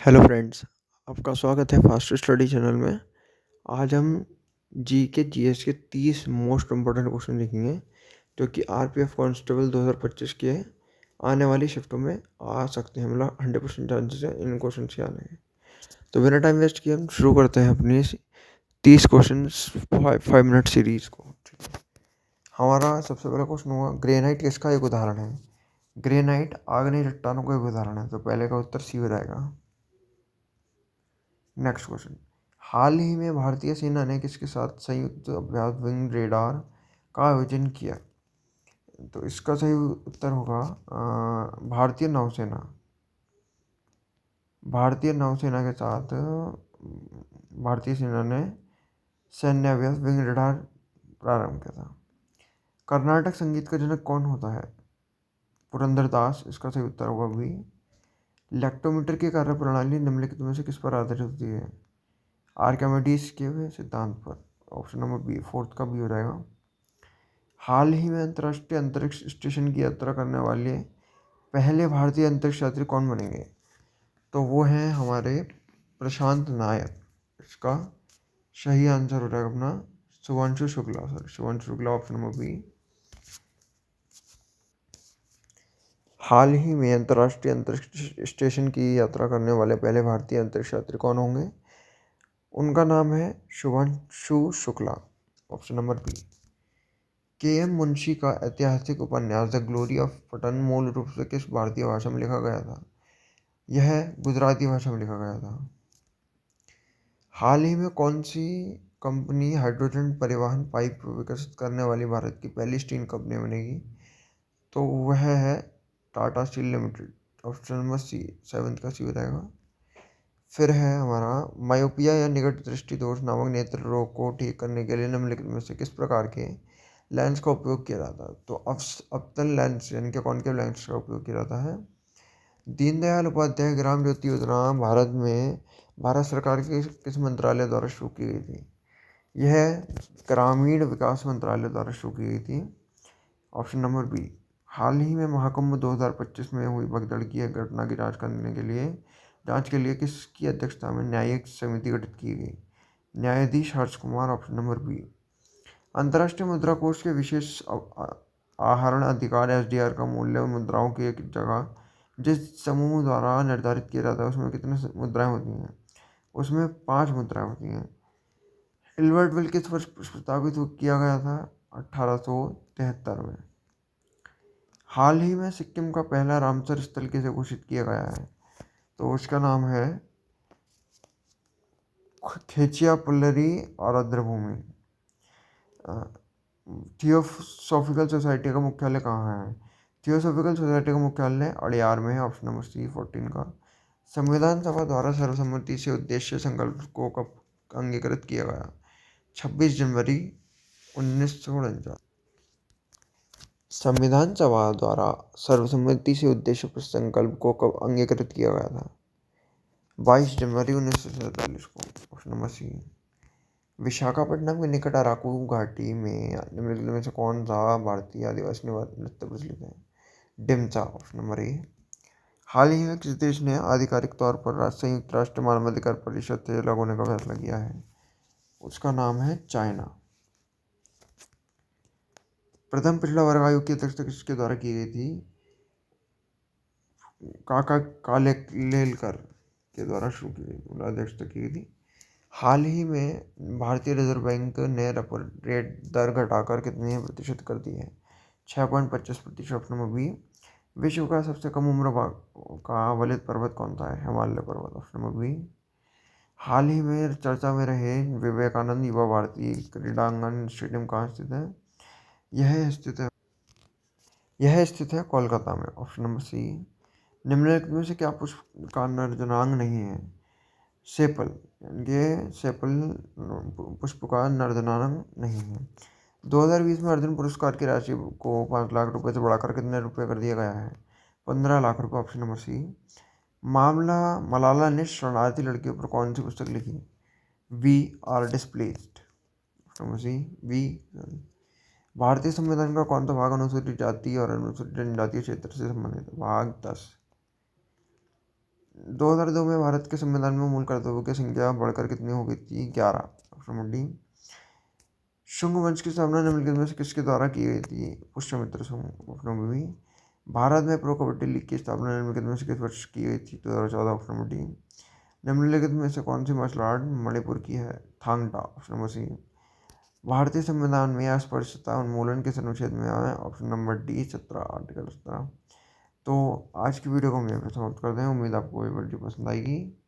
Hello friends, आपका स्वागत है फास्ट स्टडी चैनल में। आज हम जी के जीएस के 30 मोस्ट इम्पोर्टेंट क्वेश्चन लिखेंगे जो कि आरपीएफ कांस्टेबल 2025 के आने वाली शिफ्टों में आ सकते हैं। मतलब 100% चांसेस है इन क्वेश्चन के आने हैं। तो बिना टाइम वेस्ट किए हम शुरू करते हैं अपनी 30 क्वेश्चन 5 मिनट सीरीज को। हमारा सबसे पहला क्वेश्चन हुआ, ग्रेनाइट किसका एक उदाहरण है? ग्रेनाइट आग्नेय चट्टानों का एक उदाहरण है, तो पहले का उत्तर सी हो जाएगा। नेक्स्ट क्वेश्चन, हाल ही में भारतीय सेना ने किसके साथ संयुक्त अभ्यास विंग रेडार का आयोजन किया? तो इसका सही उत्तर होगा भारतीय नौसेना। भारतीय नौसेना के साथ भारतीय सेना ने सैन्य अभ्यास विंग रेडार प्रारंभ किया था। कर्नाटक संगीत का जनक कौन होता है? पुरंदरदास। इसका सही उत्तर होगा भी। लैक्टोमीटर की कार्यप्रणाली निम्नलिखित में से किस पर आधारित होती है? आर्किमिडीज के हुए सिद्धांत पर। ऑप्शन नंबर बी, फोर्थ का बी हो जाएगा। हाल ही में अंतर्राष्ट्रीय अंतरिक्ष स्टेशन की यात्रा करने वाले पहले भारतीय अंतरिक्ष यात्री कौन बनेंगे? तो वो हैं हमारे प्रशांत नायक। इसका सही आंसर हो जाएगा अपना Shubhanshu Shukla. Shubhanshu Shukla, option number B. हाल ही में अंतर्राष्ट्रीय अंतरिक्ष स्टेशन की यात्रा करने वाले पहले भारतीय अंतरिक्ष यात्री कौन होंगे? उनका नाम है Shubhanshu Shukla, option number B. K M Munshi का ऐतिहासिक उपन्यास द ग्लोरी ऑफ पटन मूल रूप से किस भारतीय भाषा में लिखा गया था? यह गुजराती भाषा में लिखा गया था। हाल ही में कौन सी कंपनी हाइड्रोजन परिवहन पाइप विकसित करने वाली भारत की पहली स्टील कंपनी बनेगी? तो वह है Tata steel limited. Option number C, seventh का सी हो जाएगा। फिर है हमारा, मायोपिया या निकट दृष्टि दोष नामक नेत्र रोग को ठीक करने के लिए निम्नलिखित में से किस प्रकार के लेंस का उपयोग किया जाता है? तो अवतल लेंस यानी कि कॉनकेव लेंस का उपयोग किया जाता है। दीनदयाल उपाध्याय ग्राम ज्योति योजना भारत सरकार के किस मंत्रालय द्वारा शुरू की गई थी? यह ग्रामीण विकास मंत्रालय द्वारा शुरू की गई थी। Option number B. हाल ही में महाकुंभ 2025 में हुई भगदड़ की घटना की जांच के लिए किसकी अध्यक्षता में न्यायिक समिति गठित की गई? न्यायाधीश Harsh Kumar, option number B. अंतर्राष्ट्रीय मुद्रा कोष के विशेष आहरण अधिकार एसडीआर का मूल्य मुद्राओं की एक जगह जिस समूह द्वारा निर्धारित किया जाता है उसमें कितने मुद्राएं होती हैं? उसमें 5 मुद्राएं होती हैं। हिल्बर्ट बिल किस वर्ष प्रस्तावित किया गया था? 1873 में। हाल ही में सिक्किम का पहला रामसर स्थल किसे घोषित किया गया है? तो उसका नाम है खेचिया पुल्लरी और आर्द्रभूमि। थियोसॉफिकल सोसाइटी का मुख्यालय कहाँ है? थियोसॉफिकल सोसाइटी का मुख्यालय अड़यार में है। ऑप्शन नंबर सी, 14 का। संविधान सभा द्वारा सर्वसम्मति से उद्देश्य संकल्प को कब अंगीकृत किया गया? 26 जनवरी 1949। संविधान सभा द्वारा सर्वसम्मति से उद्देश्य संकल्प को कब अंगीकृत किया गया था? 22 जनवरी 1947 को। ऑप्शन नंबर सी। विशाखापट्टनम के निकट अराकू घाटी में निम्नलिखित में से कौन सा भारतीय आदिवासी नृत्य प्रचलित है? डिम्सा, ऑप्शन नंबर ए। हाल ही में किस देश ने आधिकारिक तौर पर संयुक्त राष्ट्र मानवाधिकार परिषद से अलग होने का फैसला किया है? उसका नाम है चाइना। प्रथम पिछड़ा वर्ग आयोग की अध्यक्षता किसके द्वारा की गई थी? काका कालेलकर के द्वारा शुरू की गई, अध्यक्षता की गई थी। हाल ही में भारतीय रिजर्व बैंक ने रेपो रेट दर घटाकर कितने प्रतिशत कर दी है? 6.25%। Option number B. विश्व का सबसे कम उम्र का अवलित पर्वत कौन सा है? हिमालय पर्वत, ऑप्शन नंबर बी। हाल ही में चर्चा में रहे विवेकानंद युवा भारती क्रीडांगन स्टेडियम कहाँ स्थित है? यह स्थित है कोलकाता में। Option number C. निम्नलिखित में से क्या पुष्प का नर्दनांग नहीं है? सेपल, ये सेपल पुष्प का नर्दनांग नहीं है। 2020 में अर्जुन पुरस्कार की राशि को 5 लाख रुपए से बढ़ाकर कितने रुपए कर दिया गया है? 15 लाख रुपए। Option number C. मामला मलाला ने शरणार्थी लड़कियों पर कौन सी पुस्तक लिखी? We are displaced, option number C, we. भारतीय संविधान का कौन सा भाग अनुसूचित जाति और अनुसूचित जनजातीय क्षेत्र से संबंधित है? भाग 10। 2002 में भारत के संविधान में मूल कर्तव्यों की संख्या बढ़कर कितनी हो गई थी? 11। Option number D. शुंग वंश की स्थापना निम्नलिखित में से किसके द्वारा की गई थी? Pushyamitra Shunga. Option number B. भारत में प्रो कबड्डी लीग की स्थापना निम्नलिखित में से किस वर्ष की गई थी? 2014। Option number D. निम्नलिखित में से कौन सी मार्शल आर्ट मणिपुर की है? Thang Ta. Option number C. भारतीय संविधान में अस्पृश्यता उन्मूलन किस अनुच्छेद में आया है? Option number D 17, article 17। तो आज की वीडियो को हम यहाँ पे समाप्त करते हैं। उम्मीद आपको ये वीडियो पसंद आएगी,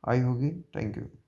आई होगी। Thank you.